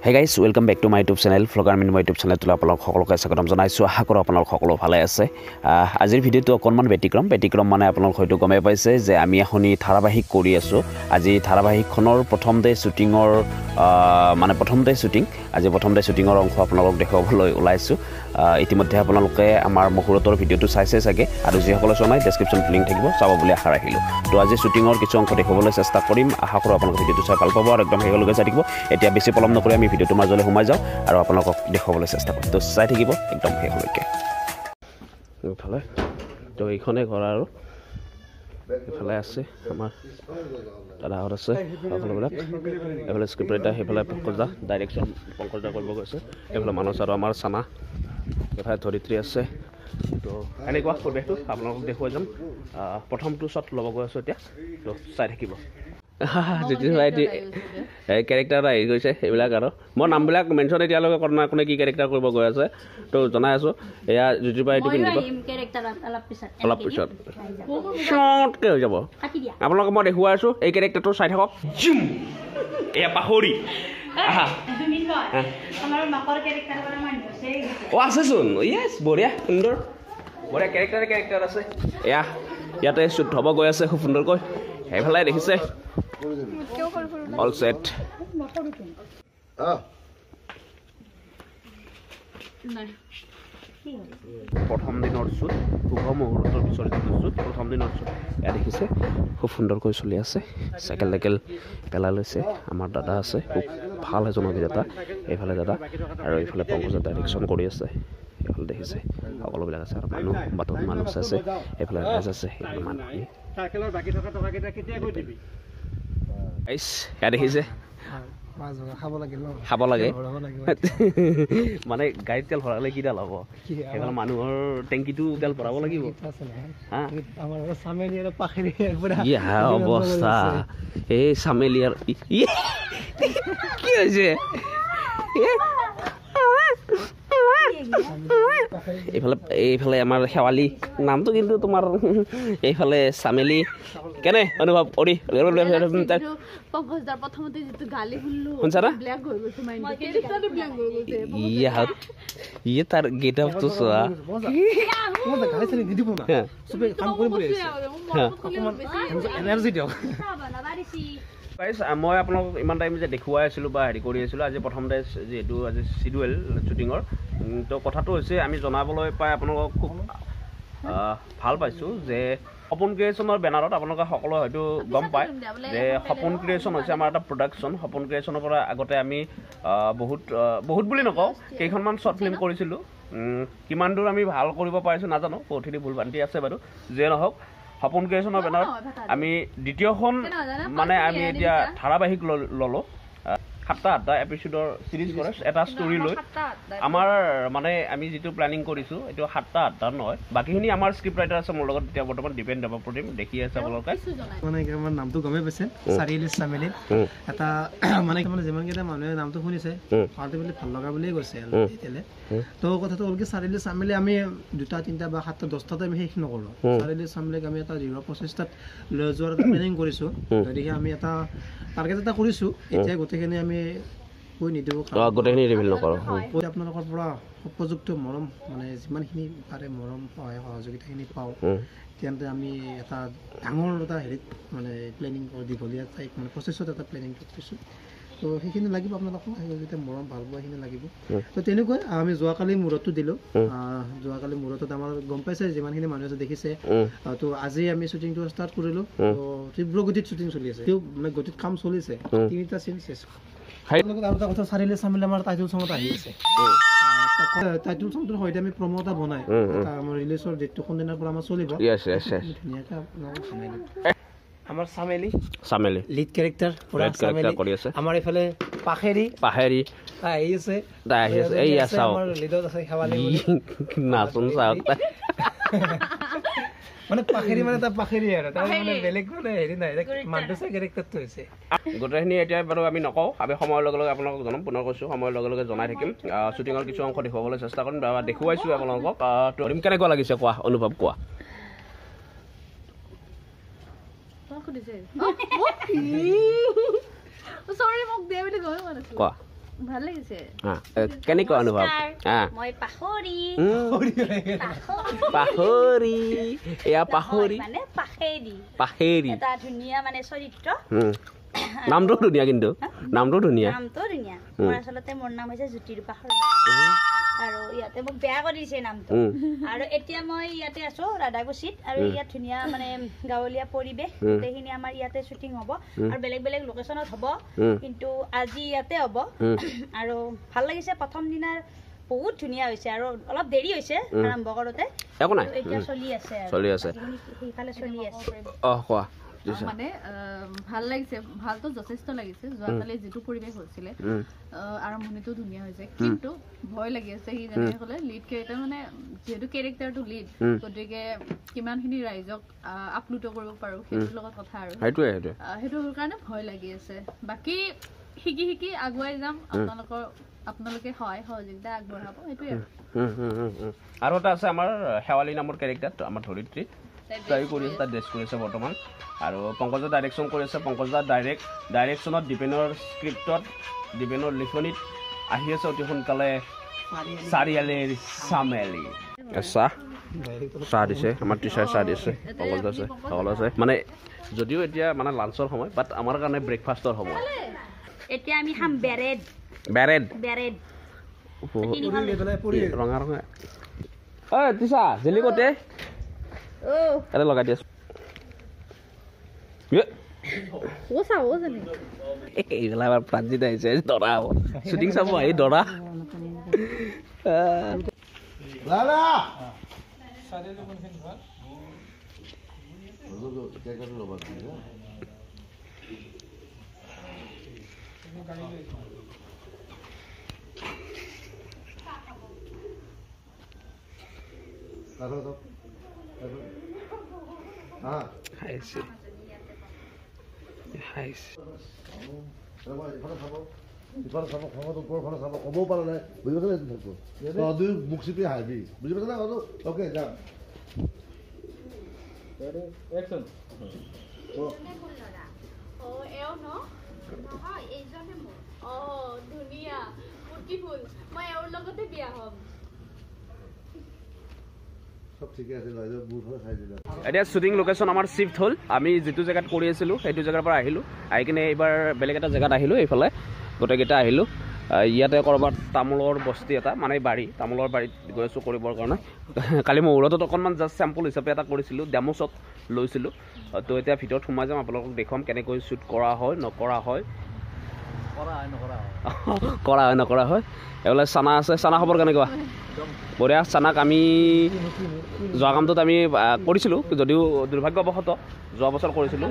Hey guys, welcome back to my YouTube channel. Vlogger my YouTube channel to আপোনালোক সকলোকে স্বাগতম জনাইছো। আশা কৰো আপোনালোক সকলো ভালে আছে। আজিৰ ভিডিওটো অকনমান ব্যতিক্ৰম মানে আপোনালোক হয়তো গমে পাইছে যে আমি এখনি ধাৰাবাহিক কৰি আছো। আজি ধাৰাবাহিকখনৰ প্ৰথম ডে শুটিংৰ মানে প্ৰথম ডে শুটিংৰ অংশ আপোনালোক দেখাবলৈ ওলাইছো। ইতিমধ্যে আপোনালোকে আমাৰ মুহূৰ্তৰ ভিডিওটো চাইছে চাগে আৰু যিসকলে চোৱা নাই ডেসক্ৰিপচন লিংক থাকিব চাব বুলি আশা ৰাখিলো। তো আজি শুটিংৰ কিছু অংশ দেখাবলৈ চেষ্টা কৰিম। আশা কৰো আপোনালোক ভিডিওটো চাই ভাল পাব আৰু একদম হেগলৈকে চাই থাকিব। এতিয়া বেছি পলম নকৰি আমি ভিডিওটো মাজলৈ সোমাই যাওঁ আৰু আপোনালোকক দেখাবলৈ চেষ্টা কৰিম। তো চাই থাকিব একদম হেগলৈকে। ইফালে তো এইখনে ঘৰ আৰু ইফালে আছে আমাৰ দাদাহঁত আছে সকলোবিলাক। এইফালে স্ক্ৰিপ্ট ৰাইটাৰ, সেইফালে পংকজদা ডাইৰেকশ্যন পংকজদা কৰিব গৈছে। এইফালে মানস আৰু আমাৰ চানা, এইফালে ধৰিত্ৰী আছে। তো এনেকুৱা পৰিৱেশটো আপোনালোকক দেখুৱাই যাম। প্ৰথমটো শ্বট ল'ব গৈ আছোঁ এতিয়া, তো চাই থাকিব। কেৰেক্টাৰ আহি গৈছে সেইবিলাক আৰু মই নামবিলাক মেনশ্যন এতিয়ালৈকে কৰা নাই, কোনে কি কেৰেক্টাৰ কৰিব গৈ আছে তো জনাই আছোঁ। এয়া জ্যোতিবা এইটো পিন্ধিব অলপ পিছত শ্বৰ্টকৈ হৈ যাব। আপোনালোকক মই দেখুৱাই আছোঁ, এই কেৰেক্টাৰটো চাই থাকক। এয়া পাহৰি আছেচোন। য়েছ, বঢ়িয়া সুন্দৰ বঢ়িয়া কেৰেক্টাৰ আছে। এয়া ইয়াতে শ্বুট হ'ব গৈ আছে খুব সুন্দৰকৈ। সেইফালে দেখিছে অল সেট। প্ৰথম দিনৰ শ্বুট, শুভ মুহূৰ্তৰ পিছৰ যিটো শ্বুট, প্ৰথম দিনৰ শ্বুট এয়া দেখিছে খুব সুন্দৰকৈ চলি আছে। চাইকেল পেলাই লৈছে আমাৰ দাদা আছে, খুব ভাল এজন অভিনেতা। এইফালে দাদা আৰু এইফালে পংকজে ডাইৰেকশ্যন কৰি আছে। এইফালে দেখিছে সকলোবিলাক আছে আৰু বাটত মানুহ আছে, এইফালে ৰাইজ আছে, সেইফালে মানুহ এয়া দেখিছে খাব লাগে মানে গাড়ীত তেল ভৰালে কিডাল হ'ব, সেইফালে মানুহৰ টেংকিটো তেল ভৰাব লাগিব। অৱস্থা এই চামেলিয়াৰ কি হৈছে? এইফালে আমাৰ শেৱালি নামটো কিন্তু তোমাৰ, এইফালে চামেলি। কেনে অনুভৱ কৰি ইয়ে তাৰ গেট আপটো চোৱা। মই আপোনালোকক ইমান টাইম যে দেখুৱাই আছিলোঁ বা হেৰি কৰি আছিলোঁ, আজি প্ৰথম ডে যিহেতু আজি চিডুৱেল শ্বুটিঙৰ, তো কথাটো হৈছে আমি জনাবলৈ পাই আপোনালোকক খুব ভাল পাইছোঁ যে সপোন ক্ৰিয়েশ্যনৰ বেনাৰত আপোনালোকে সকলোৱে হয়তো গম পায় যে সপোন ক্ৰিয়েশ্যন হৈছে আমাৰ এটা প্ৰডাকশ্যন। সপোন ক্ৰিয়েশ্যনৰ পৰা আগতে আমি বহুত বুলি নকওঁ, কেইখনমান শ্বৰ্ট ফিল্ম কৰিছিলোঁ। কিমান দূৰ আমি ভাল কৰিব পাৰিছোঁ নাজানো, বহুতখিনি ভুল ভ্ৰান্তি আছে বাৰু। যিয়ে নহওক, সপোন ক্ৰিয়েশ্যনৰ বেনাৰত আমি দ্বিতীয়খন মানে আমি এতিয়া ধাৰাবাহিক ল'লোঁ। 7টা এপিচোডৰ চিৰিজ কৰে, এটা ষ্টৰি লৈ। আমাৰ মানে আমি যিটো প্লেনিং কৰিছোঁ এইটো 7টা নহয়, বাকীখিনি আমাৰ স্ক্ৰিপ্ট ৰাইটাৰ আছে মোৰ লগত এতিয়া বৰ্তমান দীপেন দেৱপ্ৰতিম দেখি আছে আপোনালোকে। মানে আমাৰ নামটো গমেই পাইছে, চাৰিআলি চামেলি এটা মানে যিমানকেইটা মানুহে নামটো শুনিছে আল্টিমেটলি ভাল লগা বুলিয়ে কৈছে এতিয়ালৈ। তো কথাটো হ'ল কি, চাৰিআলি চামেলি আমি 2টা 3টা বা 7টা 10টাতে আমি শেষ নকৰোঁ। চাৰিআলি চামেলিক আমি এটা দৃঢ় প্ৰচেষ্টাত লৈ যোৱাৰ এটা প্লেনিং কৰিছোঁ। গতিকে আমি এটা টাৰ্গেট এটা কৰিছোঁ। এতিয়া গোটেইখিনি আমি কৈ নিদিওঁ, গোটেইখিনি ৰিভিল নকৰোঁ। আপোনালোকৰ পৰা উপযুক্ত মৰম মানে যিমানখিনি পাৰে মৰম সহযোগিতাখিনি পাওঁ, তেন্তে আমি এটা ডাঙৰ এটা হেৰিত মানে প্লেনিং দীঘলীয়া টাইপ মানে প্ৰচেছত এটা প্লেনিং কৰিছোঁ। তো সেইখিনি লাগিব আপোনালোকক, সহযোগিতা মৰম ভাল পোৱা সেইখিনি লাগিব। তো তেনেকৈ আমি যোৱাকালি মূৰতটো দিলোঁ। যোৱাকালি মূৰতত আমাৰ গম পাইছে যিমানখিনি মানুহে দেখিছে। তো আজি আমি শ্বুটিংটো ষ্টাৰ্ট কৰিলোঁ। তো তীব্ৰ গতিত শ্বুটিং চলি আছে, মানে গতিত কাম চলিছে। 3টা চিন চেছ। আৰু এটা কথা, চাৰিআলি চামেলি আমাৰ টাইটেল চঙত আহি আছে। টাইটেল চঙটোৰ সৈতে আমি প্ৰম' এটা বনাই আমাৰ ৰিলিজৰ ডেটটো কোনদিনাৰ পৰা আমাৰ চলিব ধুনীয়াকৈ আপোনালোকক জনাই দিম। আমাৰ চামেলি লিড কেৰেক্টাৰ কৰি আছে। আমাৰ এইফালে পাখেৰি আহি আছে। এই আমাৰ লিডত আছে শেৱালি। নাচোন চাওক মানে পাখেৰি মানে তাৰ পাখেৰি আৰু তাৰ মানে বেলেগ মানে হেৰি নাই, মানুহটো চাই কেৰেক্টাৰটো হৈছে। গোটেইখিনি এতিয়া বাৰু আমি নকওঁ, আমি সময়ৰ লগে লগে আপোনালোকক জনাম। পুনৰ কৈছোঁ, সময়ৰ লগে লগে জনাই থাকিম। শ্বুটিঙৰ কিছু অংশ দেখুৱাবলৈ চেষ্টা কৰিম বা দেখুৱাইছোঁ আপোনালোকক। কেনেকুৱা লাগিছে কোৱা, অনুভৱ কোৱা। Sorry, মোক দে বুলি গৈ মানে কোৱা ভাল লাগিছে কেনেকুৱা অনুভৱ মই পাহৰি পাহৰি এয়া পাহৰি মানে পাখেৰি পাহেৰি এটা ধুনীয়া মানে চৰিত্ৰ নামটো ধুনীয়া কিন্তু নামটো ধুনীয়া নামটো ধুনীয়া মোৰ আচলতে মোৰ নাম হৈছে জ্যোতিৰূপা শৰ্মা আৰু ইয়াতে মোক বেয়া কৰি দিছে নামটো আৰু এতিয়া মই ইয়াতে আছো ৰাধাকুছিত আৰু ইয়াত ধুনীয়া মানে গাঁৱলীয়া পৰিৱেশ গোটেইখিনি আমাৰ ইয়াতে শ্বুটিং হ'ব আৰু বেলেগ বেলেগ লোকেশ্যনত হ'ব কিন্তু আজি ইয়াতে হ'ব আৰু ভাল লাগিছে প্ৰথম দিনাৰ বহুত ধুনীয়া হৈছে আৰু অলপ দেৰি হৈছে আৰম্ভ কৰোতে একো নাই এতিয়া চলি আছে সেইফালে চলি আছে কোৱা মানে ভাল লাগিছে ভালতো যথেষ্ট লাগিছে যোৱাকালি যিটো পৰিৱেশ হৈছিলে আৰম্ভণিটো ধুনীয়া হৈছে কিন্তু ভয় লাগি আছে সি যেনে ক'লে লিড কেৰেক্টাৰ মানে যিহেতু কেৰেক্টাৰটো লিড গতিকে কিমানখিনি ৰাইজক আপ্লুত কৰিব পাৰো সেইটোৰ লগত কথা আৰু সেইটোৰ কাৰণে ভয় লাগি আছে বাকী শিকি আগুৱাই যাম আপোনালোকে সহায় সহযোগিতা আগবঢ়াব সেইটোৱে আৰু এটা আছে আমাৰ শেৱালী নামৰ কেৰেক্টাৰ আমাৰ ধৰিত্ৰী তাই কৰি আছে তাই ড্ৰেছ কৰি আছে বৰ্তমান আৰু পংকজে ডাইৰেকশ্যন কৰি আছে পংকজদা ডাইৰেকশ্যনত দীপেনৰ স্ক্ৰিপ্টত দীপেনৰ লিখনিত আহি আছে অতি সোনকালে চাৰিআলিৰ চামেলি চাহ দিছে আমাৰ টিচাৰ চাহ দিছে পংকজ আছে সকলো আছে মানে যদিও এতিয়া মানে লাঞ্চৰ সময় বাট আমাৰ কাৰণে ব্ৰেকফাষ্টৰ সময় এতিয়া আমি খাম বেৰেড ৰঙা ৰঙা ঐ টিচা জেলি কতে এটা লগাই দি আছো এইবিলাক এবাৰ প্ৰাঞ্জিত আহিছে দৰা হ'ব শ্বুটিং চাব আহি দৰা খাইছে ক'বও পৰা নাই বুজি পাইছে দুই মুখ চিপি হাঁহি বুজি পাইছে না অ'কে যাম এতিয়া শ্বুটিং লোকেশ্যন আমাৰ শ্বিফ্ট হ'ল আমি যিটো জেগাত কৰি আছিলোঁ সেইটো জেগাৰ পৰা আহিলোঁ আহি কিনে এইবাৰ বেলেগ এটা জেগাত আহিলোঁ এইফালে গোটেইকেইটা আহিলোঁ ইয়াতে ক'ৰবাত তামোলৰ বস্তি এটা মানে বাৰী তামোলৰ বাৰীত গৈ আছোঁ কৰিবৰ কাৰণে কালি মই উৰতত অকণমান জাষ্ট চেম্পল হিচাপে এটা কৰিছিলোঁ ডেমো শ্বট লৈছিলোঁ তো এতিয়া ভিতৰত সোমাই যাম আপোনালোকক দেখুৱাম কেনেকৈ শ্বুট কৰা হয় নকৰা হয় নকৰা হয় এইফালে চানা আছে চানা খবৰ কেনেকুৱা বঢ়িয়া চানাক আমি যোৱা কামটোত আমি কৰিছিলোঁ যদিও দুৰ্ভাগ্যবশতঃ যোৱা বছৰ কৰিছিলোঁ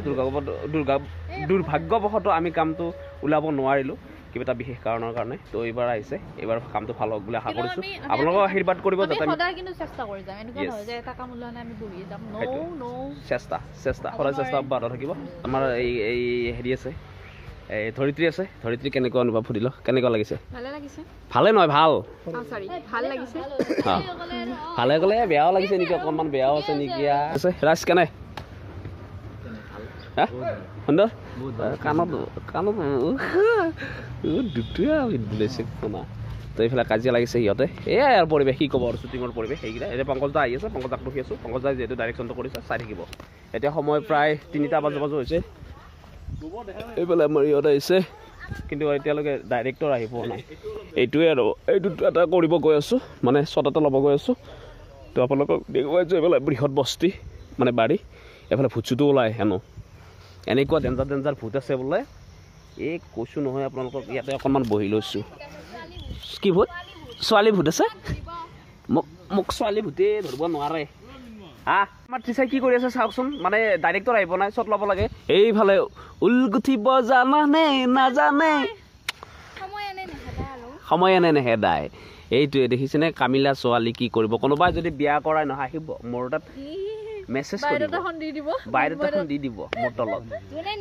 দুৰ্ভাগ্যবশতঃ আমি কামটো ওলাব নোৱাৰিলোঁ কিবা এটা বিশেষ কাৰণৰ কাৰণে তো এইবাৰ আহিছে এইবাৰ কামটো ভাল হওক বুলি আশা কৰিছোঁ আপোনালোকক আশীৰ্বাদ কৰিব যাতে চেষ্টা সদায় চেষ্টা অব্যাহত থাকিব আমাৰ এই হেৰি আছে এই ধৰিত্ৰী আছে ধৰিত্ৰী কেনেকুৱা অনুভৱ সুধিল কেনেকুৱা লাগিছে ভালে নহয় ভাল ভালে গ'লে বেয়াও লাগিছে নেকি অকণমান বেয়াও আছে নেকি আছে ৰাজ কেনে সুন্দৰ কাণত দুটাছে শুনা তো এইফালে কাজিয়া লাগিছে সিহঁতে এয়াই আৰু পৰিৱেশ কি ক'ব আৰু শ্বুটিঙৰ পৰিৱেশ সেইকেইটা এতিয়া পংকজদা আহি আছে পংকজদাক ৰখি আছোঁ পংকজদাই যিহেতু ডাইৰেকশ্যনটো কৰিছে চাই থাকিব এতিয়া সময় প্ৰায় 3টা বাজু হৈছে এইফালে আমাৰ ইহঁত আহিছে কিন্তু এতিয়ালৈকে ডাইৰেক্টৰ আহি পোৱা নাই এইটোৱে আৰু এইটোত এটা কৰিব গৈ আছোঁ মানে শ্বট এটা ল'ব গৈ আছোঁ তো আপোনালোকক দেখুৱাইছোঁ এইফালে বৃহৎ বস্তি মানে বাৰী এইফালে ভূত চুটো ওলাই হেনো এনেকুৱা ডেঞ্জাৰ ভূত আছে বোলে এই কৈছোঁ নহয় আপোনালোকক ইয়াতে অকণমান বহি লৈছোঁ কি ভূত ছোৱালী ভূত আছে মোক ছোৱালী ভূতে ধৰিব নোৱাৰে আমাৰ টিচাৰ কি কৰি আছে চাওকচোন মানে ডাইৰেক্টৰ আহিব নাই শ্বট ল'ব লাগে এইফালে ঊলগুঠিব জানানে নাজানে সময় এনে নেহেদায় এইটোৱে দেখিছেনে কামিলা ছোৱালী কি কৰিব কোনোবাই যদি বিয়া কৰাই নহয় আহিব মোৰ তাত মেছেজ বায়'ডাটাখন দি দিব মোৰ তলত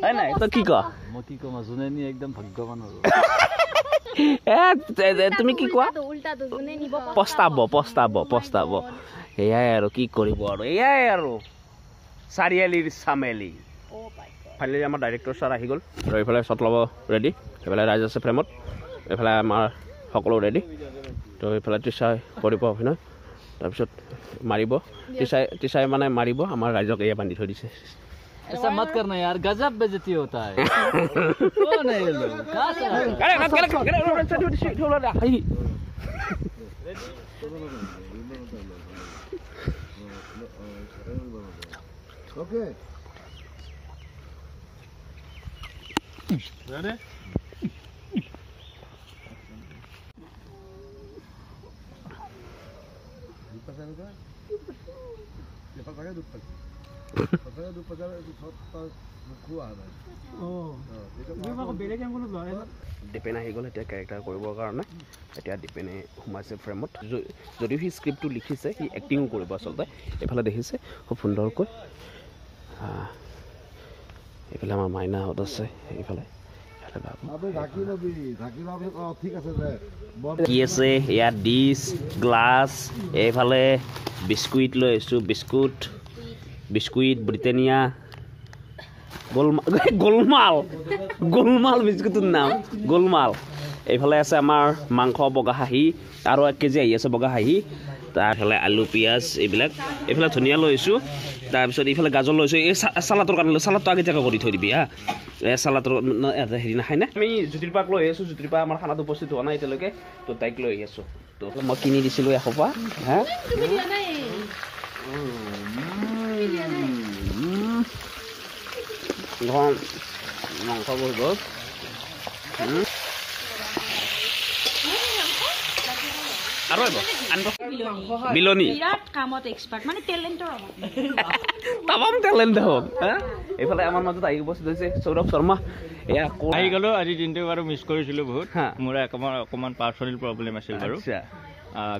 হয় নাই তই কি কয় একদম ভাগ্যৱান তুমি কি কোৱা পস্তাব এয়াই আৰু কি কৰিব আৰু এয়াই আৰু চাৰিআলিৰ চামেলি ফাইনেলি আমাৰ ডাইৰেক্টৰ ছাৰ আহি গ'ল আৰু এইফালে শ্বট ল'ব ৰেডি এইফালে ৰাইজ আছে ফ্ৰেমত এইফালে আমাৰ সকলো ৰেডি তো এইফালে টিচাৰ কৰিব অভিনয় তাৰপিছত মাৰিব টিচাৰে মানে মাৰিব আমাৰ ৰাইজক এয়া বান্ধি থৈ দিছে ऐसा मत करना यार गजब बेइज्जती होता है कौन है ये लोग कहां से Okay. Ready? ডিপেন আহি গ'ল এতিয়া কেৰেক্টাৰ কৰিবৰ কাৰণে এতিয়া ডিপেনে সোমাইছে ফ্ৰেমত যদিও সি স্ক্ৰিপ্টটো লিখিছে সি এক্টিঙো কৰিব আচলতে এইফালে দেখিছে খুব সুন্দৰকৈ এইফালে আমাৰ মাইনাহঁত আছে এইফালে কি আছে ইয়াত ডিছ গ্লাছ এইফালে বিস্কুট লৈ আহিছোঁ বিস্কুট ব্ৰিটেনিয়া গোলমাল বিস্কুটৰ নাম গোলমাল এইফালে আছে আমাৰ মাংস বগা হাঁহি আৰু 1 কেজি আহি আছে বগা হাঁহি তাৰফালে আলু পিঁয়াজ এইবিলাক এইফালে ধনিয়া লৈ আহিছোঁ তাৰপিছত এইফালে গাজৰ লৈছোঁ এই চালাডৰ কাৰণে চালাডটো আগতীয়াকৈ কৰি থৈ দিবি হা এই চালাডৰ হেৰি নাখায় না আমি জ্যোতিৰ্পাক লৈ আহিছোঁ জ্যোতিৰ্পা আমাৰ খানাটো উপস্থিত হোৱা নাই এতিয়ালৈকে তো তাইক লৈ আহি আছোঁ তো মই কিনি দিছিলোঁ 100 টকা হা মাংস বহুত গ'ল আৰু বিলনি বিৰাট কামত এক্সপাৰ্ট মানে টেলেণ্টৰ তামাম টেলেণ্ট হওক এইফালে আমাৰ মাজত আহি উপস্থিত হৈছে সৌৰভ শৰ্মা এয়া আহি গ'লো আজি দিনটো বাৰু মিছ কৰিছিলোঁ বহুত মোৰ অকণমান পাৰ্চনেল প্ৰব্লেম আছিল বাৰু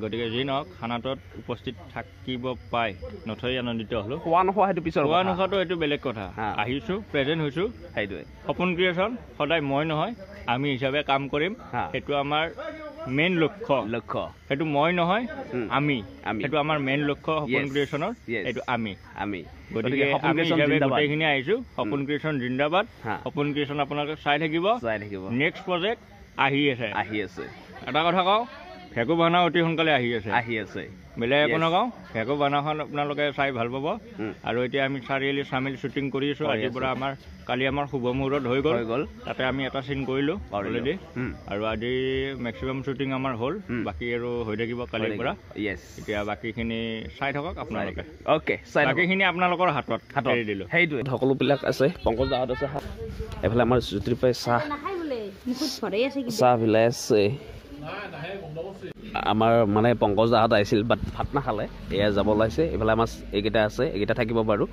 গতিকে যি নহওক খানাটোত উপস্থিত থাকিব পাই নথৈ আনন্দিত হ'লোঁ খোৱা নোখোৱা সেইটো পিছৰ খোৱা নোখোৱাটো এইটো বেলেগ কথা আহিছোঁ প্ৰেজেণ্ট হৈছোঁ সেইটোৱে সপোন ক্ৰিয়েশ্যন সদায় মই নহয় আমি হিচাপে কাম কৰিম সেইটো আমাৰ মেইন লক্ষ্য সেইটো মই নহয় আমি সেইটো আমাৰ মেইন লক্ষ্য সপোন ক্ৰিয়েশ্যনৰ এইটো আমি গতিকে আমি হিচাপে গোটেইখিনি আহিছোঁ সপোন ক্ৰিয়েশ্যন জিন্দাবাদ সপোন ক্ৰিয়েশ্যন আপোনালোকে চাই থাকিব নেক্সট প্ৰজেক্ট আহি আছে এটা কথা কওঁ ভেকু ভাওনা অতি সোনকালে আহি আছে বেলেগ একো নকওঁ ভেকু ভাওনাখন আপোনালোকে চাই ভাল পাব আৰু এতিয়া আমি চাৰিআলি চামিল শ্বুটিং কৰি আছোঁ আজিৰ পৰা কালি আমাৰ শুভ মুহূৰ্ত হৈ গ'ল তাতে আমি এটা চিন কৰিলোঁ অলৰেডি আৰু আজি মেক্সিমাম শ্বুটিং আমাৰ হ'ল বাকী আৰু হৈ থাকিব কালিৰ পৰা এতিয়া বাকীখিনি চাই থাকক আপোনালোকে বাকীখিনি আপোনালোকৰ হাতত এৰি দিলোঁ সেইটোৱে সকলোবিলাক আছে পংকজ দাহঁত আছে এইফালে আমাৰ জ্যোতিৰ্পাই চাহ বিলাই আছে আমাৰ মানে পংকজ দাহঁত আহিছিল বাট ভাত নাখালে এয়া যাব ওলাইছে এইফালে আমাৰ এইকেইটা আছে এইকেইটা থাকিব বাৰু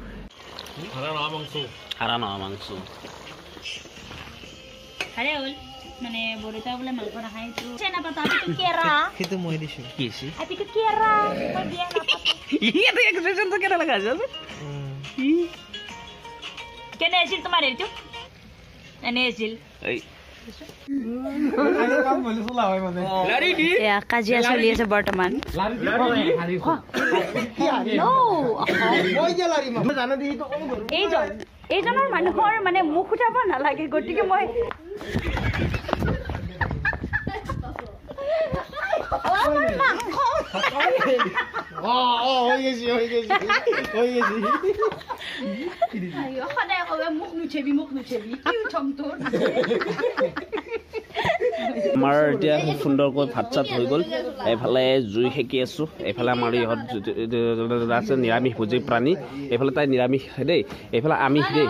মানে বড়িটা বোলে মাংস নাখায় চেনা পাতা আপনি কেরা সেইটো মই দিছোঁ কি আছে আপনি কেরা দিয়া না ইয়াতে এক্সপ্রেশন তো কেনা লাগা আছে কেনে আছিল তোমার এইটো এনে আছিল এই কাজিয়া চলি আছে বৰ্তমান এইজনৰ মানুহৰ মানে মুখ উঠাব নালাগে গতিকে মই সদায় কবে মুখ নুঠেবি কি উঠম তোৰ আমাৰ এতিয়া খুব সুন্দৰকৈ ভাত চাত হৈ গ'ল এইফালে জুই সেকি আছোঁ এইফালে আমাৰ ইহঁত আছে নিৰামিষ ভোজী প্ৰাণী এইফালে তাই নিৰামিষ দেই এইফালে আমি দেই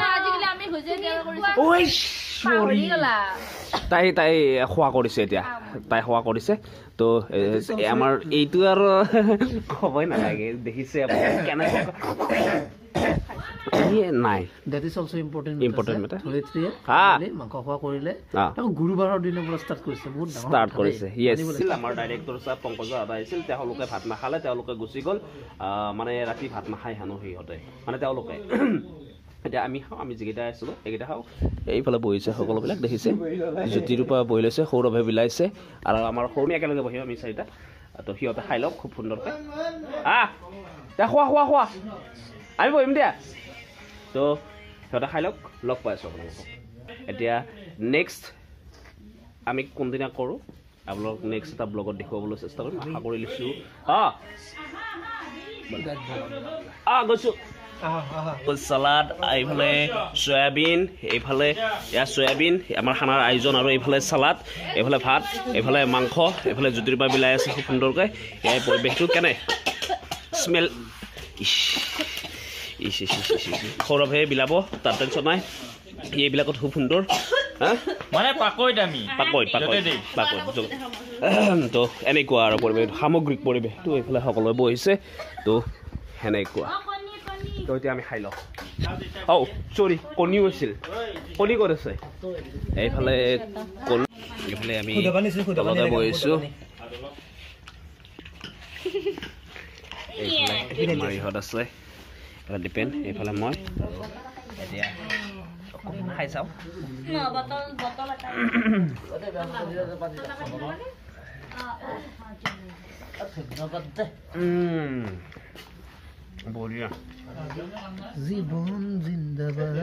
তাই খোৱা কৰিছে এতিয়া তাই খোৱা কৰিছে তো আমাৰ এইটো আৰু ক'বই নালাগে দেখিছে কেনেকৈ নাই that is also important matter ধৰিত্ৰীয়ে মাংস খোৱা কৰিলে গুৰুবাৰৰ দিনৰ পৰা ষ্টাৰ্ট কৰিছে ইয়েছ আমাৰ ডাইৰেক্টৰ ছাৰ পংকজ দাদা আহিছিল তেওঁলোকে ভাত নাখালে তেওঁলোকে গুচি গ'ল মানে ৰাতি ভাত নাখায় হেনো সিহঁতে মানে তেওঁলোকে এতিয়া আমি খাওঁ আমি যিকেইটা আছিলোঁ সেইকেইটা খাওঁ এইফালে বহিছে সকলোবিলাক দেখিছে জ্যোতিৰূপা বহি লৈছে সৌৰভে বিলাইছে আৰু আমাৰ সৌমি একেলগে বহিম আমি চাৰিটা তো সিহঁতে খাই লওক খুব সুন্দৰকৈ খোৱা আমি বহিম দিয়া তো সিহঁতে খাই লগ পাই আছোঁ আপোনালোকক এতিয়া নেক্সট আমি কোনদিনা কৰোঁ আপোনালোক নেক্সট এটা ব্লগত দেখুৱাবলৈ চেষ্টা কৰিম আশা কৰি লৈছোঁ গৈছোঁ চালাড এইফালে চয়াবিন এইফালে ইয়াৰ চয়াবিন আমাৰ খানাৰ আয়োজন আৰু এইফালে চালাড এইফালে ভাত এইফালে মাংস এইফালে জ্যোতিৰ্বা বিলাই আছে খুব সুন্দৰকৈ ইয়াৰ পৰিৱেশটো কেনে স্মেল সৌৰভে বিলাব তাৰ টেনশ্যন নাই এইবিলাকত খুব সুন্দৰ মানে পাকৈত আমি তো এনেকুৱা আৰু পৰিৱেশ সামগ্ৰিক পৰিৱেশটো এইফালে সকলোৱে বহিছে তো সেনেকুৱা তো এতিয়া আমি খাই লওঁ চৰি কণীও আছিল কণী ক'ত আছে এইফালে কণী এইফালে আমি তলতে বহিছোঁ এইফালে মাৰিহঁত আছে এইফালে ডিপেণ্ড এইফালে মই এতিয়া খাই চাওঁ বঢ়িয়া জীৱন জিন্দাবাদ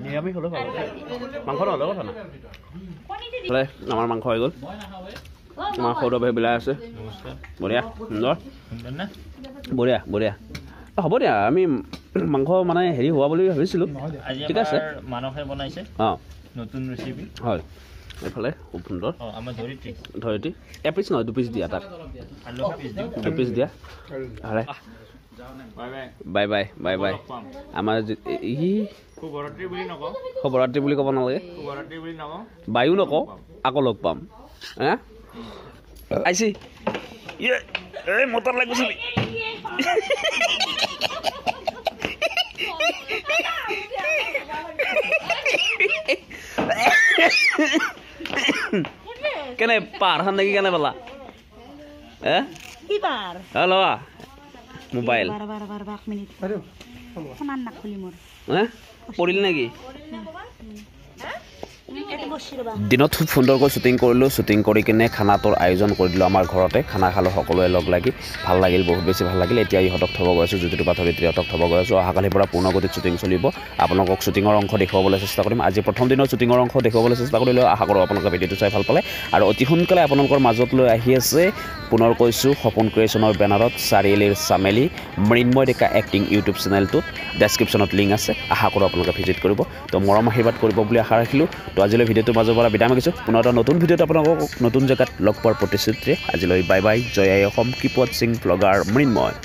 নিৰামিষ হ'লেও ভাল মাংস নহ'লেও কথা নাই আমাৰ মাংস হৈ গ'ল আমাৰ সৌৰভে বিলাই আছে বঢ়িয়া সুন্দৰ বঢ়িয়া বঢ়িয়া হ'ব দিয়া আমি মাংস মানে হেৰি হোৱা বুলি ভাবিছিলোঁ ঠিক আছে মানসে বনাইছে নতুন ৰেচিপি হয় এইফালে খুব সুন্দৰ ধৰিত্ৰী এপিচ নহয় 2 পিচ দিয়া তাক 2 পিচ দিয়া বাই বাই বাই বাই আমাৰ শুভৰাত্ৰি বুলি ক'ব নালাগে বায়ু নকওঁ আকৌ লগ পাম আইছি এই মটৰ লাগিছিল কেনে পাৰ খান নেকি কেনে পালা হেল্ল' মোবাইল পৰিল নেকি দিনত খুব সুন্দৰকৈ শ্বুটিং কৰিলোঁ শ্বুটিং কৰি কিনে খানাটোৰ আয়োজন কৰি দিলোঁ আমাৰ ঘৰতে খানা খালোঁ সকলোৱে লগ লাগি ভাল লাগিল বহুত বেছি ভাল লাগিল এতিয়া ইহঁতক থ'ব গৈ আছোঁ জ্যোতিৰ্বা ধৰিত্ৰীহঁতক থ'ব গৈ আছোঁ অহাকালিৰ পৰা পূৰ্ণগতিত শ্বুটিং চলিব আপোনালোকক শ্বুটিঙৰ অংশ দেখুৱাবলৈ চেষ্টা কৰিম আজি প্ৰথম দিনৰ শ্বুটিঙৰ অংশ দেখুৱাবলৈ চেষ্টা কৰিলোঁ আশা কৰোঁ আপোনালোকে ভিডিঅ'টো চাই ভাল পালে আৰু অতি সোনকালে আপোনালোকৰ মাজত লৈ আহি আছে পুনৰ কৈছোঁ সপোন ক্ৰিয়েশ্যনৰ বেনাৰত চাৰিআলিৰ চামেলি মৃন্ময় ডেকা এক্টিং ইউটিউব চেনেলটোত ডেছক্ৰিপশ্যনত লিংক আছে আশা কৰোঁ আপোনালোকে ভিজিট কৰিব তো মৰম আশীৰ্বাদ কৰিব বুলি আশা ৰাখিলোঁ তো আজিলৈ ভিডিঅ'টোৰ মাজৰ পৰা বিদায় মাগিছোঁ পুনৰ এটা নতুন ভিডিঅ'ত আপোনালোকক নতুন জেগাত লগ পোৱাৰ প্ৰতিশ্ৰুতিৰে আজিলৈ বাই বাই জয় আই অসম কিপ ৱাটছিং ব্লগাৰ মৃন্ময়